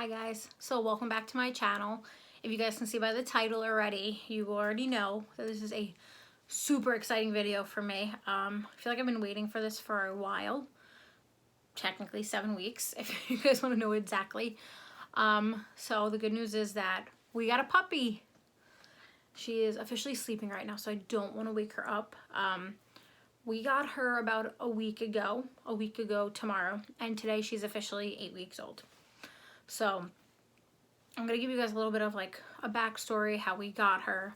Hi guys, so welcome back to my channel. If you guys can see by the title already, you already know that this is a super exciting video for me. I feel like I've been waiting for this for a while, technically 7 weeks if you guys want to know exactly. So the good news is that we got a puppy. She is officially sleeping right now, so I don't want to wake her up. We got her about a week ago tomorrow, and today she's officially 8 weeks old. So I'm going to give you guys a little bit of like a backstory, how we got her,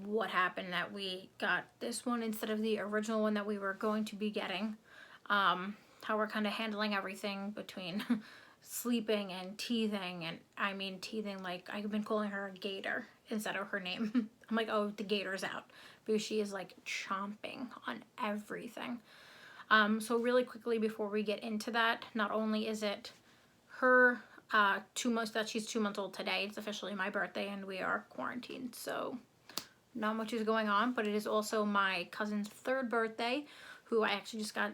what happened that we got this one instead of the original one that we were going to be getting, how we're kind of handling everything between sleeping and teething. And I mean teething, like I've been calling her a gator instead of her name. I'm like, oh, the gator's out, because she is like chomping on everything. So really quickly before we get into that, not only is it her 2 months that she's 2 months old today, it's officially my birthday and we are quarantined, so not much is going on, but it is also my cousin's 3rd birthday, who I actually just got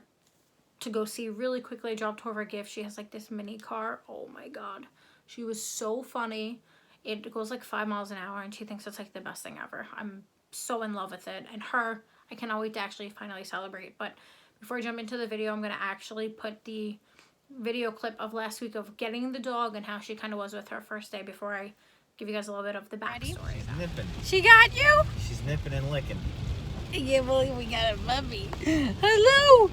to go see really quickly. I dropped her a gift. She has like this mini car. Oh my god, she was so funny. It goes like 5 miles an hour and she thinks it's like the best thing ever. I'm so in love with it, and her, I cannot wait to actually finally celebrate. But before I jump into the video, I'm going to actually put the video clip of last week of getting the dog and how she kind of was with her first day before I give you guys a little bit of the backstory. She's nipping. She got you? She's nipping and licking. I can't believe we got a puppy. Hello.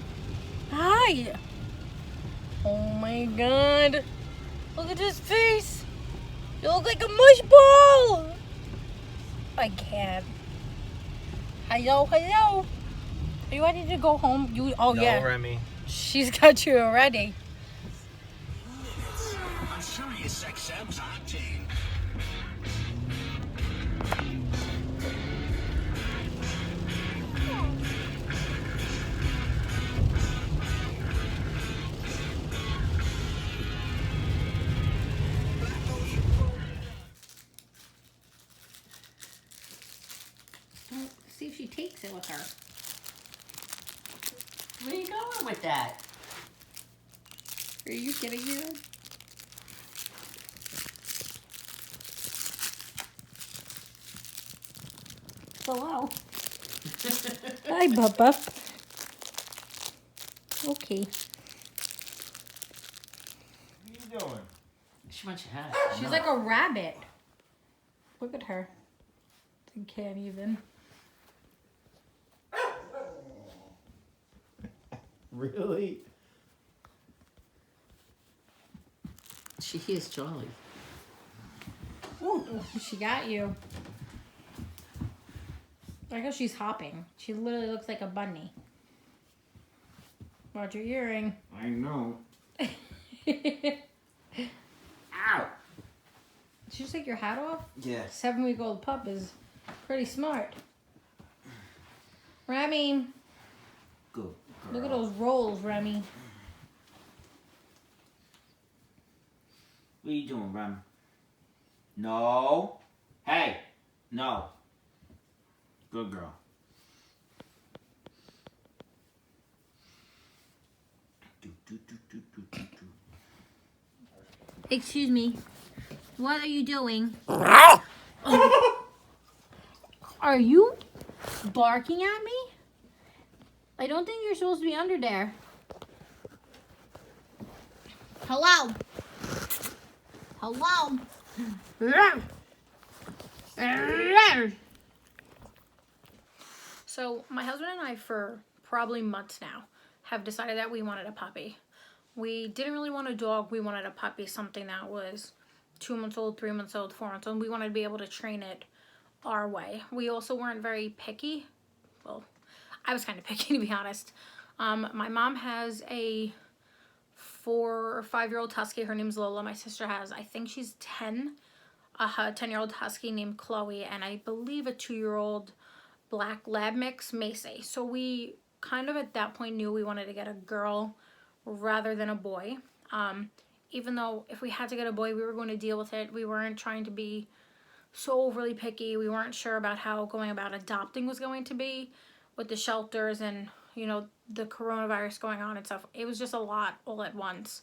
Hi. Oh my god. Look at his face. You look like a mush ball. I can't. Hello, hello. Are you ready to go home? Oh No, yeah. Remi. She's got you already. On Sirius XM's Octane. Well, see if she takes it with her. Where are you going with that? Are you kidding me? Hello. Hi, Bubba. Okay. What are you doing? She wants your hat. She's like a rabbit. Look at her. I can't even. Really? She hears Charlie. Ooh, she got you. I guess she's hopping. She literally looks like a bunny. Watch your earring. I know. Ow! Did you just take your hat off? Yeah. 7-week-old pup is pretty smart. Remi, Good girl. look at those rolls, Remi. What are you doing, Rem? No. Hey. No. Good girl. Excuse me. What are you doing? Are you barking at me? I don't think you're supposed to be under there. Hello? Hello? So my husband and I, for probably months now, have decided that we wanted a puppy. We didn't really want a dog. We wanted a puppy, something that was 2 months old, 3 months old, 4 months old. We wanted to be able to train it our way. We also weren't very picky. Well, I was kind of picky, to be honest. My mom has a 4 or 5-year-old husky. Her name's Lola. My sister has, I think she's 10. A 10-year-old husky named Chloe, and I believe a 2-year-old black lab mix, Macy. So we kind of at that point knew we wanted to get a girl rather than a boy. Even though if we had to get a boy, we were going to deal with it. We weren't trying to be so overly picky. We weren't sure about how going about adopting was going to be with the shelters and, you know, the coronavirus going on and stuff. It was just a lot all at once.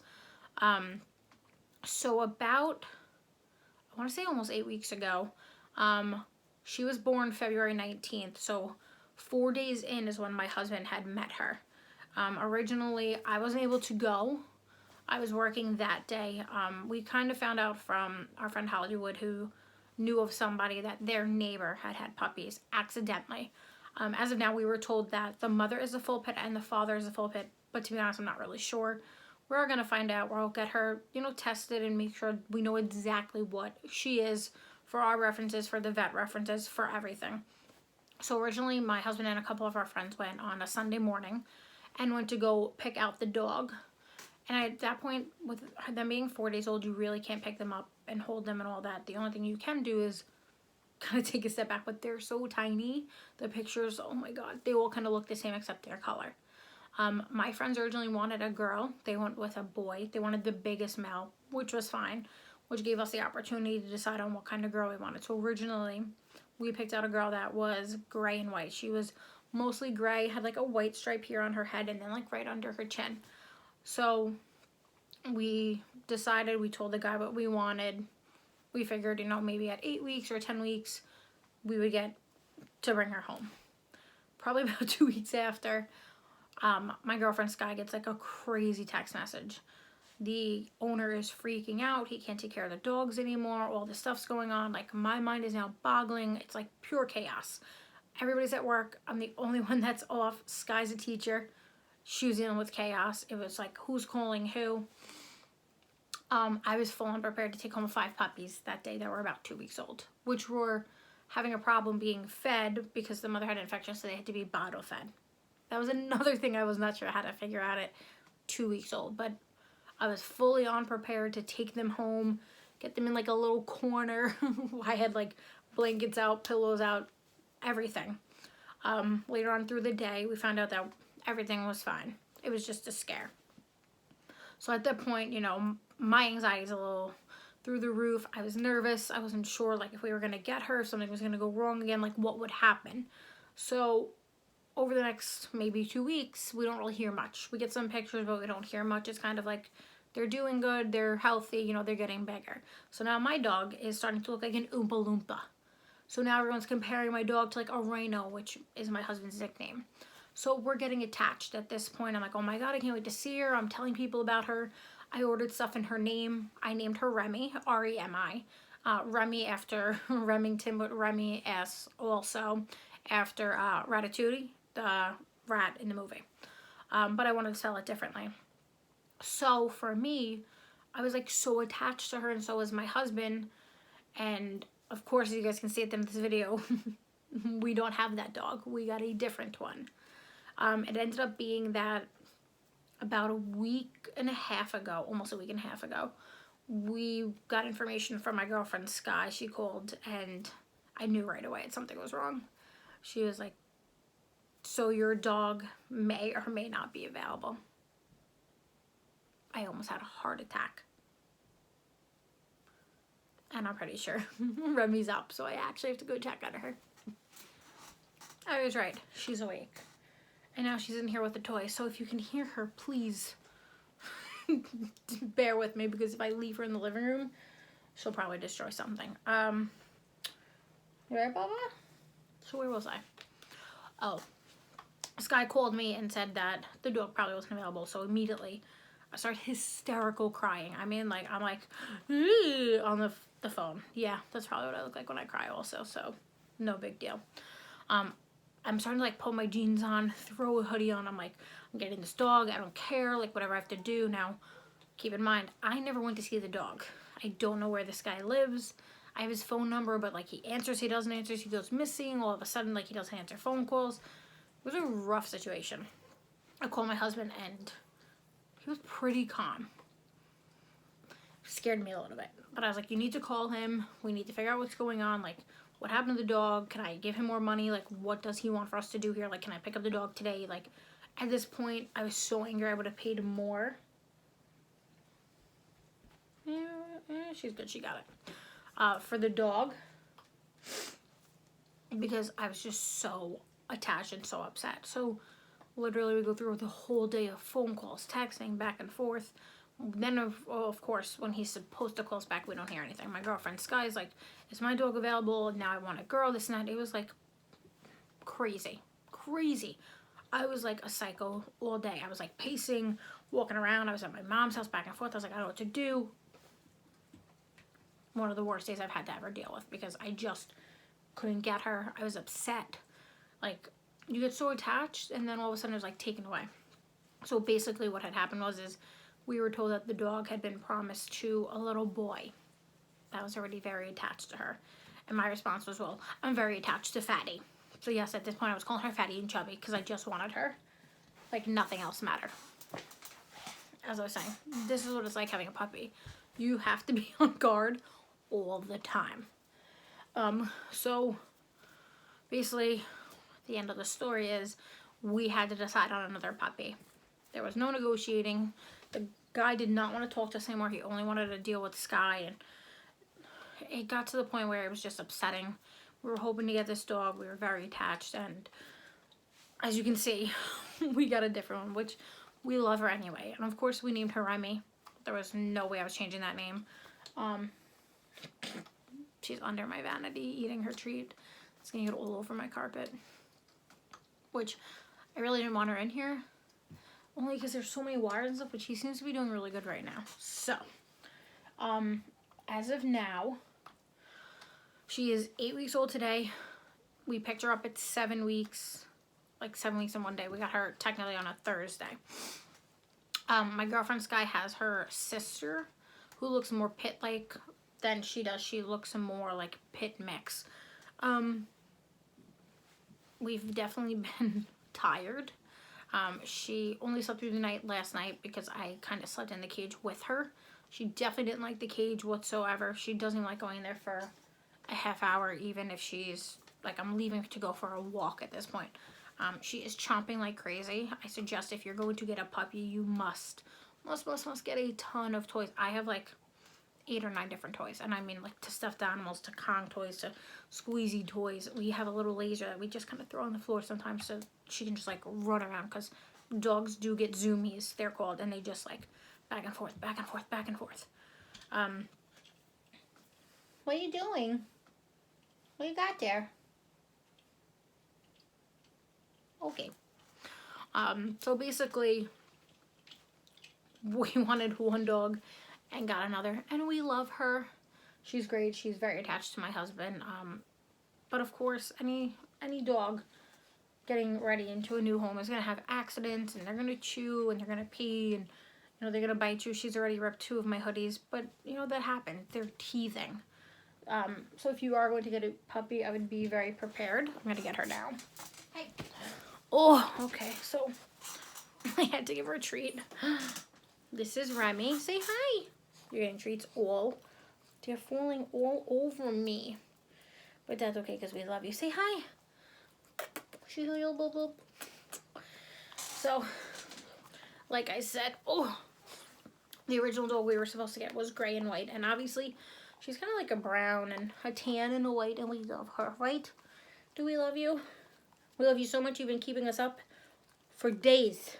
So about, I want to say almost 8 weeks ago, she was born February 19th. So 4 days in is when my husband had met her. Originally, I wasn't able to go. I was working that day. We kind of found out from our friend Hollywood, who knew of somebody that their neighbor had had puppies accidentally. As of now, we were told that the mother is a full pit and the father is a full pit, but to be honest, I'm not really sure. We're gonna find out. We'll get her, tested and make sure we know exactly what she is for our references, for the vet references, for everything. So originally, my husband and a couple of our friends went on a Sunday morning and went to go pick out the dog. And at that point, with them being 4 days old, you really can't pick them up and hold them and all that. The only thing you can do is kind of take a step back, but they're so tiny. The pictures, oh my God, they all kind of look the same except their color. My friends originally wanted a girl. They went with a boy. They wanted the biggest male, which was fine, which gave us the opportunity to decide on what kind of girl we wanted. So originally, we picked out a girl that was gray and white. She was mostly gray, had like a white stripe here on her head and then like right under her chin. So we decided, we told the guy what we wanted. We figured, maybe at 8 weeks or 10 weeks, we would get to bring her home. Probably about 2 weeks after, my girlfriend Sky gets like a crazy text message. The owner is freaking out. He can't take care of the dogs anymore. All this stuff's going on. Like, my mind is now boggling. It's like pure chaos. Everybody's at work. I'm the only one that's off. Sky's a teacher. She was dealing with chaos. It was like, who's calling who? I was full on prepared to take home 5 puppies that day that were about 2 weeks old, which were having a problem being fed because the mother had an infection, so they had to be bottle fed. That was another thing I was not sure how to figure out at 2 weeks old, but I was fully on prepared to take them home, get them in like a little corner. I had like blankets out, pillows out, everything. Later on through the day, we found out that everything was fine. It was just a scare. So at that point, my anxiety is a little through the roof. I was nervous. I wasn't sure like if we were going to get her, if something was going to go wrong again, like what would happen. So over the next maybe 2 weeks, we don't really hear much. We get some pictures, but we don't hear much. It's kind of like they're doing good, they're healthy, they're getting bigger. So now my dog is starting to look like an Oompa Loompa. So now everyone's comparing my dog to like a rhino, which is my husband's nickname. So we're getting attached at this point. I'm like, oh my God, I can't wait to see her. I'm telling people about her. I ordered stuff in her name. I named her Remi, R-E-M-I. Remi after Remington, but Remi S also after Ratatouille, the rat in the movie. But I wanted to spell it differently. So for me, I was like so attached to her, and so was my husband. And of course, as you guys can see at the end of this video, we don't have that dog. We got a different one. It ended up being that about a week and a half ago, almost a week and a half ago, we got information from my girlfriend Sky. She called and I knew right away something was wrong. She was like, so your dog may or may not be available. I almost had a heart attack. And I'm pretty sure Remi's up, so I actually have to go check on her. I was right. She's awake. And now she's in here with the toy. So if you can hear her, please bear with me, because if I leave her in the living room, she'll probably destroy something. You right, Baba? So where was I? Oh, Sky called me and said that the dog probably wasn't available. So immediately I started hysterical crying. I mean, like, I'm like, on the phone. Yeah, that's probably what I look like when I cry also. So no big deal. I'm starting to like pull my jeans on, throw a hoodie on. I'm like, I'm getting this dog. I don't care, like whatever I have to do. Now, keep in mind, I never went to see the dog. I don't know where this guy lives. I have his phone number, but like he answers, he doesn't answer, he goes missing. All of a sudden, like he doesn't answer phone calls. It was a rough situation. I called my husband and he was pretty calm. It scared me a little bit. But I was like, you need to call him. We need to figure out what's going on. Like, what happened to the dog? Can I give him more money? Like, what does he want for us to do here? Like, can I pick up the dog today? Like, at this point, I was so angry I would have paid more. Yeah, she's good. She got it. For the dog. Because I was just so attached and so upset. So, literally, we go through the whole day of phone calls, texting, back and forth. Then, of course, when he's supposed to call us back, we don't hear anything. My girlfriend Sky's like, is my dog available? Now I want a girl, this and that. It was like crazy. Crazy. I was like a psycho all day. I was like pacing, walking around. I was at my mom's house back and forth. I was like, I don't know what to do. One of the worst days I've had to ever deal with because I just couldn't get her. I was upset. Like, you get so attached and then all of a sudden it was like taken away. So basically what had happened is we were told that the dog had been promised to a little boy that was already very attached to her. And my response was, well, I'm very attached to Fatty. So yes, at this point I was calling her Fatty and Chubby because I just wanted her. Like, nothing else mattered. As I was saying, this is what it's like having a puppy. You have to be on guard all the time. So basically the end of the story is we had to decide on another puppy. There was no negotiating. The guy did not want to talk to us anymore. He only wanted to deal with Sky, and it got to the point where it was just upsetting. We were hoping to get this dog. We were very attached, and as you can see, we got a different one, which we love her anyway. And of course we named her Remi. There was no way I was changing that name. She's under my vanity eating her treat. It's gonna get all over my carpet, which I really didn't want her in here, only because there's so many wires and stuff, but she seems to be doing really good right now. So, as of now, she is 8 weeks old today. We picked her up at 7 weeks, like 7 weeks in one day. We got her technically on a Thursday. My girlfriend Sky has her sister, who looks more pit-like than she does. She looks more like pit mix. We've definitely been tired. She only slept through the night last night because I kind of slept in the cage with her. She definitely didn't like the cage whatsoever. She doesn't like going there for a half hour, even if she's, like, I'm leaving to go for a walk at this point. She is chomping like crazy. I suggest if you're going to get a puppy, you must get a ton of toys. I have like 8 or 9 different toys, and I mean, like, to stuffed animals, to Kong toys, to squeezy toys. We have a little laser that we just kind of throw on the floor sometimes so she can just like run around, because dogs do get zoomies, they're called, and they just like back and forth, back and forth, back and forth. What are you doing? What you got there? Okay. So basically, we wanted one dog and got another, and we love her. She's great. She's very attached to my husband. But of course, any dog getting ready into a new home is gonna have accidents, and they're gonna chew, and they're gonna pee, and you know, they're gonna bite you. She's already ripped 2 of my hoodies, but you know, that happened. They're teething. So if you are going to get a puppy, I would be very prepared. I'm gonna get her now. Hey. Oh, okay. So I had to give her a treat. This is Remi. Say hi. You're getting treats all. They're falling all over me. But that's okay because we love you. Say hi. She's a little boop boop. So, like I said, the original dog we were supposed to get was gray and white. And obviously, she's kind of like a brown and a tan and a white. And we love her, right? Do we love you? We love you so much. You've been keeping us up for days.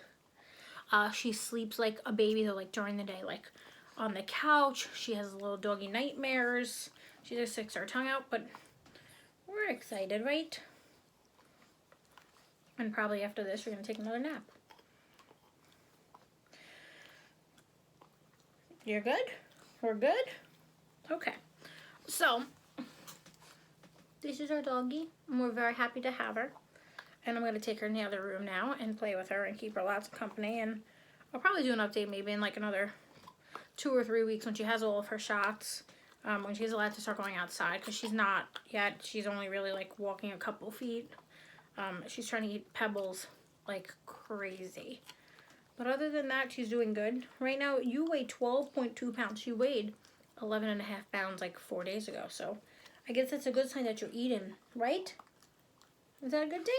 She sleeps like a baby, though, like during the day, like on the couch. She has little doggy nightmares. She just sticks her tongue out, but we're excited, right? And probably after this, we're going to take another nap. You're good? We're good? Okay. So, this is our doggy, and we're very happy to have her. And I'm going to take her in the other room now and play with her and keep her lots of company. And I'll probably do an update maybe in like another 2 or 3 weeks when she has all of her shots. When she's allowed to start going outside, because she's not yet. She's only really like walking a couple feet. She's trying to eat pebbles like crazy. But other than that, she's doing good. Right now, you weigh 12.2 pounds. She weighed 11.5 pounds like 4 days ago. So I guess that's a good sign that you're eating, right? Is that a good thing?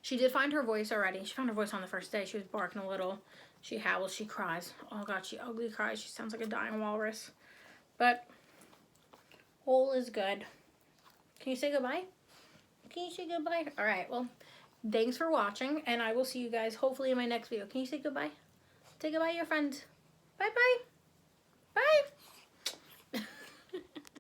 She did find her voice already. She found her voice on the first day. She was barking a little. She howls. She cries. Oh, God, she ugly cries. She sounds like a dying walrus. But all is good. Can you say goodbye? Can you say goodbye? All right, well, thanks for watching, and I will see you guys hopefully in my next video. Can you say goodbye? Say goodbye to your friends. Bye-bye.